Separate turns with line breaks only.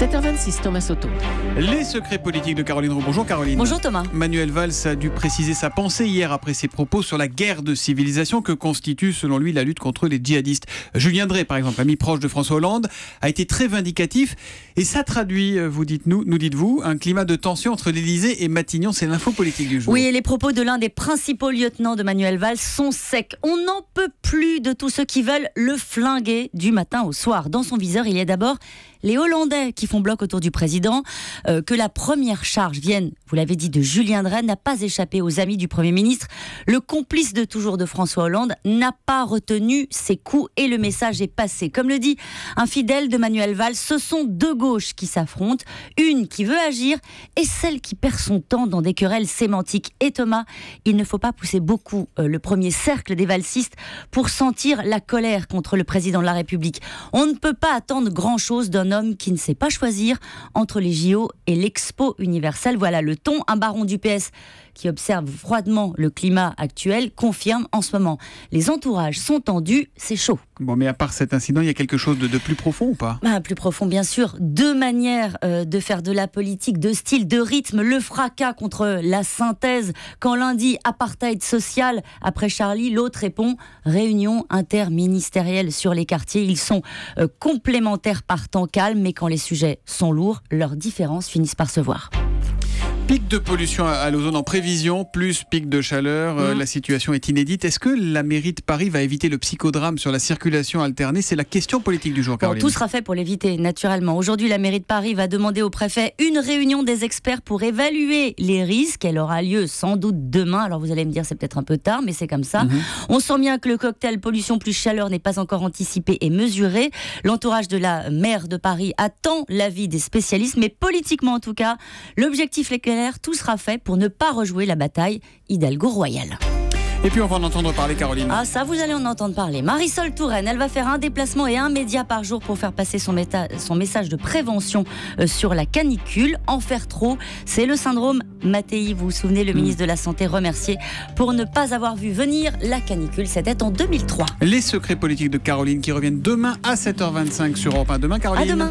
7h26, Thomas Soto.
Les secrets politiques de Caroline Roux. Bonjour Caroline.
Bonjour Thomas.
Manuel Valls a dû préciser sa pensée hier après ses propos sur la guerre de civilisation que constitue selon lui la lutte contre les djihadistes. Julien Drey, par exemple, ami proche de François Hollande, a été très vindicatif et ça traduit, nous dites-vous, un climat de tension entre l'Élysée et Matignon. C'est l'info politique du jour.
Oui, et les propos de l'un des principaux lieutenants de Manuel Valls sont secs. On n'en peut plus de tous ceux qui veulent le flinguer du matin au soir. Dans son viseur, il y a d'abord les Hollandais qui font bloc autour du président. Que la première charge vienne, vous l'avez dit, de Julien Drey n'a pas échappé aux amis du Premier ministre. Le complice de toujours de François Hollande n'a pas retenu ses coups et le message est passé. Comme le dit un fidèle de Manuel Valls, ce sont deux gauches qui s'affrontent, une qui veut agir et celle qui perd son temps dans des querelles sémantiques. Et Thomas, il ne faut pas pousser beaucoup le premier cercle des valsistes pour sentir la colère contre le président de la République. On ne peut pas attendre grand-chose d'un homme qui ne sait pas choisir entre les JO et l'Expo universelle. Voilà le ton. Un baron du PS qui observe froidement le climat actuel confirme en ce moment. Les entourages sont tendus, c'est chaud.
Bon, mais à part cet incident, il y a quelque chose de plus profond ou pas ?
Plus profond, bien sûr. Deux manières de faire de la politique, de style, de rythme. Le fracas contre la synthèse. Quand l'un dit apartheid social après Charlie, l'autre répond réunion interministérielle sur les quartiers. Ils sont complémentaires par temps calme, mais quand les sujets sont lourds, leurs différences finissent par se voir.
Pic de pollution à l'ozone en prévision, plus pic de chaleur, la situation est inédite. Est-ce que la mairie de Paris va éviter le psychodrame sur la circulation alternée ? C'est la question politique du jour, Caroline.
Tout sera fait pour l'éviter, naturellement. Aujourd'hui, la mairie de Paris va demander au préfet une réunion des experts pour évaluer les risques. Elle aura lieu sans doute demain. Alors vous allez me dire, c'est peut-être un peu tard, mais c'est comme ça. On sent bien que le cocktail pollution plus chaleur n'est pas encore anticipé et mesuré. L'entourage de la maire de Paris attend l'avis des spécialistes, mais politiquement en tout cas, l'objectif est clair. Tout sera fait pour ne pas rejouer la bataille Hidalgo-Royale.
Et puis on va en entendre parler, Caroline.
Ah ça, vous allez en entendre parler. Marisol Touraine, elle va faire un déplacement et un média par jour pour faire passer son message de prévention sur la canicule. En faire trop, c'est le syndrome Mattei. Vous vous souvenez, le ministre de la Santé remercié pour ne pas avoir vu venir la canicule. C'était en 2003.
Les secrets politiques de Caroline qui reviennent demain à 7h25 sur Europe 1. Demain, Caroline.
À demain.